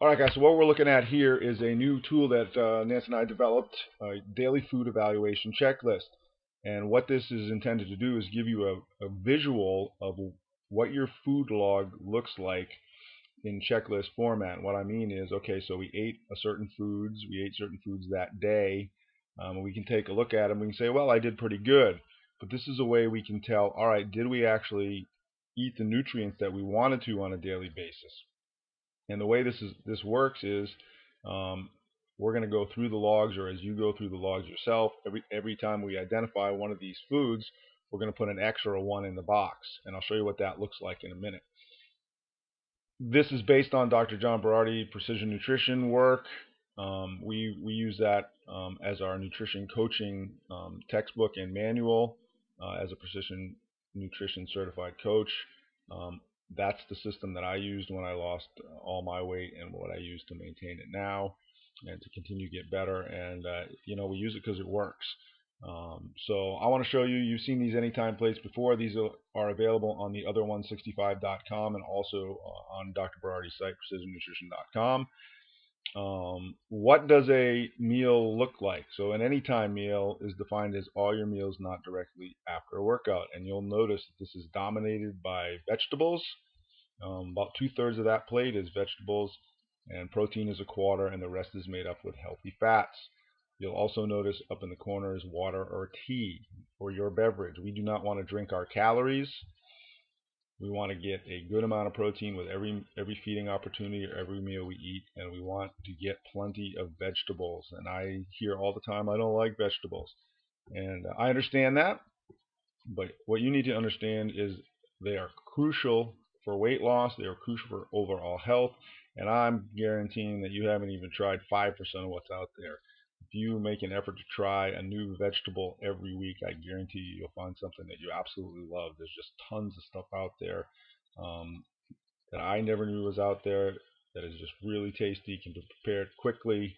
All right, guys, so what we're looking at here is a new tool that Nancy and I developed, a daily food evaluation checklist. And what this is intended to do is give you a visual of what your food log looks like in checklist format. What I mean is, okay, so we ate certain foods that day. We can take a look at them. We can say, well, I did pretty good. But this is a way we can tell, all right, did we actually eat the nutrients that we wanted to on a daily basis? And the way this works is, um, we're going to go through the logs, or as you go through the logs yourself, every time we identify one of these foods, we're going to put an X or a 1 in the box, and I'll show you what that looks like in a minute. This is based on Dr. John Berardi precision nutrition work. We use that as our nutrition coaching textbook and manual as a precision nutrition certified coach. Um, that's the system that I used when I lost all my weight, and what I use to maintain it now and to continue to get better. And we use it because it works. So I want to show you. You've seen these anytime plates before. These are available on the other165.com and also on Dr. Berardi's site, precisionnutrition.com. What does a meal look like? So an anytime meal is defined as all your meals not directly after a workout. And you'll notice that this is dominated by vegetables. About 2/3 of that plate is vegetables, and protein is a quarter, and the rest is made up with healthy fats. You'll also notice up in the corner is water or tea or your beverage. We do not want to drink our calories. We want to get a good amount of protein with every feeding opportunity or every meal we eat, and we want to get plenty of vegetables. And I hear all the time, I don't like vegetables, and I understand that. But what you need to understand is they are crucial for weight loss. They are crucial for overall health. And I'm guaranteeing that you haven't even tried 5% of what's out there. If you make an effort to try a new vegetable every week, I guarantee you'll find something that you absolutely love. There's just tons of stuff out there um, that I never knew was out there that is just really tasty, can be prepared quickly.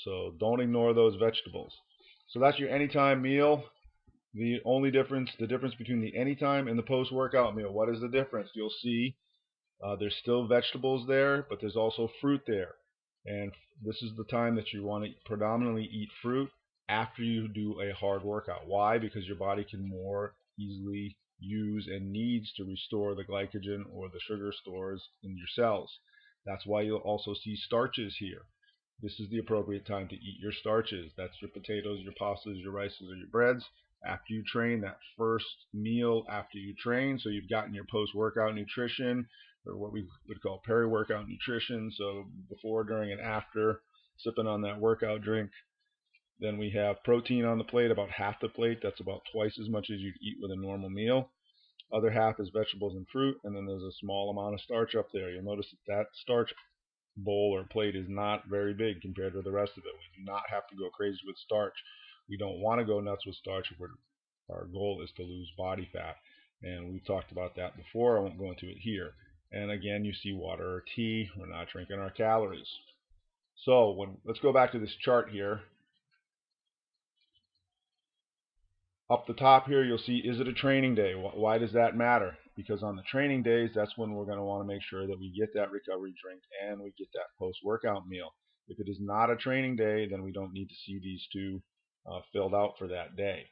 So don't ignore those vegetables. So that's your anytime meal. The difference between the anytime and the post-workout meal. What is the difference? You'll see there's still vegetables there, but there's also fruit there. And this is the time that you want to predominantly eat fruit after you do a hard workout. Why? Because your body can more easily use and needs to restore the glycogen or the sugar stores in your cells. That's why you'll also see starches here. This is the appropriate time to eat your starches. That's your potatoes, your pastas, your rices, or your breads. After you train, that first meal after you train, so you've gotten your post-workout nutrition, or what we would call peri-workout nutrition. So before, during, and after, sipping on that workout drink. Then we have protein on the plate, about half the plate. That's about twice as much as you'd eat with a normal meal. Other half is vegetables and fruit, and then there's a small amount of starch up there. You'll notice that starch bowl or plate is not very big compared to the rest of it. We do not have to go crazy with starch. We don't want to go nuts with starch if our goal is to lose body fat. And we've talked about that before. I won't go into it here. And again, you see water or tea. We're not drinking our calories. So let's go back to this chart here. Up the top here, you'll see, is it a training day? Why does that matter? Because on the training days, that's when we're going to want to make sure that we get that recovery drink and we get that post-workout meal. If it is not a training day, then we don't need to see these two filled out for that day.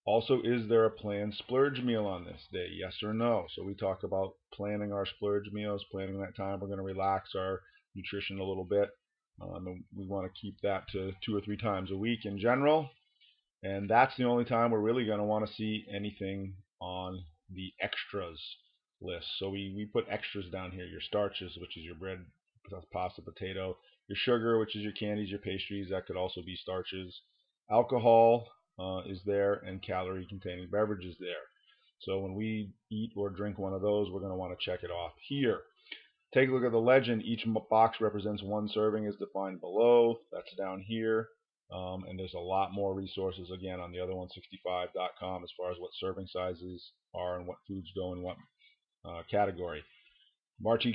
Also, is there a planned splurge meal on this day? Yes or no? So we talk about planning our splurge meals, planning that time we're going to relax our nutrition a little bit. And we want to keep that to 2 or 3 times a week in general. And that's the only time we're really going to want to see anything on the extras list. So we put extras down here: your starches, which is your bread, pasta, potato; your sugar, which is your candies, your pastries, that could also be starches; alcohol is there; and calorie containing beverages there. So when we eat or drink one of those, we're going to want to check it off here. Take a look at the legend. Each box represents one serving as defined below. That's down here. And there's a lot more resources, again, on the other165.com as far as what serving sizes are and what foods go in what category. Mark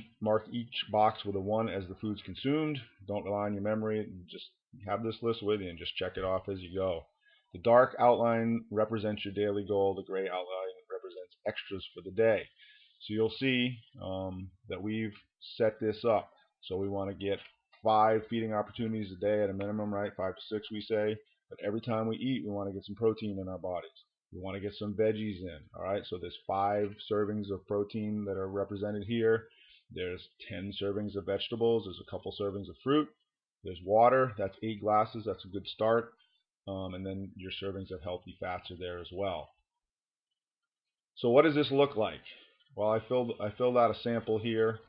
each box with a 1 as the foods consumed. Don't rely on your memory. Just have this list with you and just check it off as you go. The dark outline represents your daily goal. The gray outline represents extras for the day. So you'll see that we've set this up. So we want to get 5 feeding opportunities a day at a minimum, right? 5 to 6 we say. But every time we eat, we want to get some protein in our bodies. We want to get some veggies in. All right. So there's 5 servings of protein that are represented here. There's 10 servings of vegetables. There's a couple servings of fruit. There's water. That's 8 glasses. That's a good start. And then your servings of healthy fats are there as well. So what does this look like? Well, I filled out a sample here.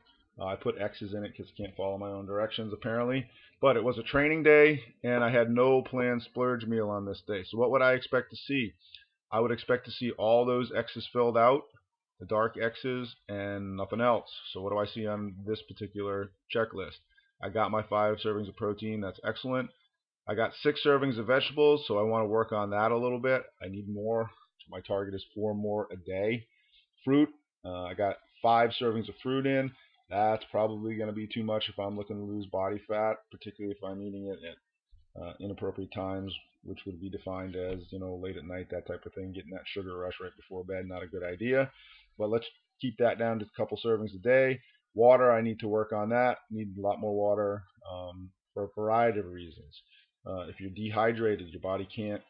I put X's in it because I can't follow my own directions apparently. But it was a training day, and I had no planned splurge meal on this day. So what would I expect to see? I would expect to see all those X's filled out, the dark X's, and nothing else. So what do I see on this particular checklist? I got my 5 servings of protein. That's excellent. I got 6 servings of vegetables, so I want to work on that a little bit. I need more. My target is 4 more a day. Fruit, I got 5 servings of fruit in. That's probably going to be too much if I'm looking to lose body fat, particularly if I'm eating it at inappropriate times, which would be defined as, late at night, that type of thing. Getting that sugar rush right before bed, not a good idea. But let's keep that down to a couple servings a day. Water, I need to work on that. Need a lot more water for a variety of reasons. If you're dehydrated, your body can't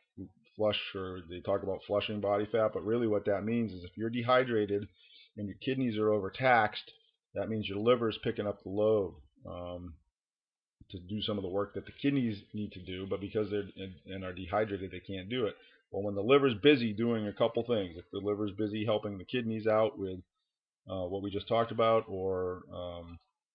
flush, or they talk about flushing body fat, but really what that means is if you're dehydrated and your kidneys are overtaxed, that means your liver is picking up the load to do some of the work that the kidneys need to do, but because they're and are dehydrated, they can't do it. Well, when the liver's busy doing a couple things, if the liver's busy helping the kidneys out with what we just talked about, or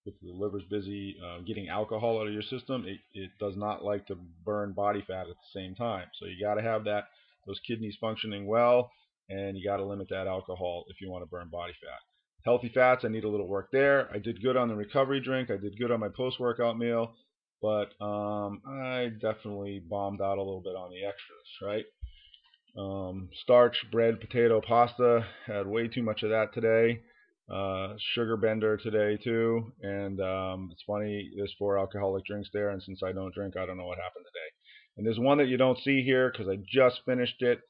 if the liver's busy getting alcohol out of your system, it does not like to burn body fat at the same time. So you got to have those kidneys functioning well, and you got to limit that alcohol if you want to burn body fat. Healthy fats, I need a little work there. I did good on the recovery drink. I did good on my post-workout meal, but I definitely bombed out a little bit on the extras, right? Starch, bread, potato, pasta. Had way too much of that today. Sugar bender today too. And it's funny, there's 4 alcoholic drinks there, and since I don't drink, I don't know what happened today. And there's one that you don't see here because I just finished it.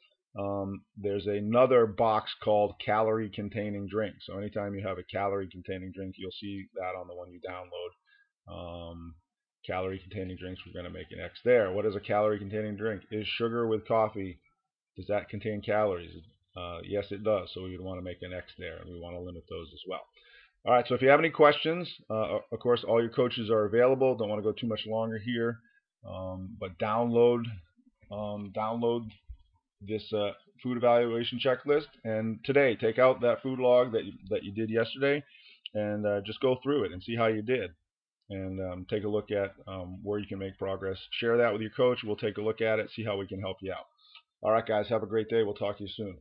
There's another box called calorie containing drink. So anytime you have a calorie containing drink, you'll see that on the one you download. Calorie containing drinks, we're going to make an X there. What is a calorie containing drink? Is sugar with coffee, does that contain calories? Yes, it does. So we would want to make an X there, and we want to limit those as well. All right. So if you have any questions, of course, all your coaches are available. Don't want to go too much longer here, but download this food evaluation checklist, and today take out that food log that you did yesterday, and just go through it and see how you did, and take a look at where you can make progress. Share that with your coach. We'll take a look at it, see how we can help you out. All right, guys, have a great day. We'll talk to you soon.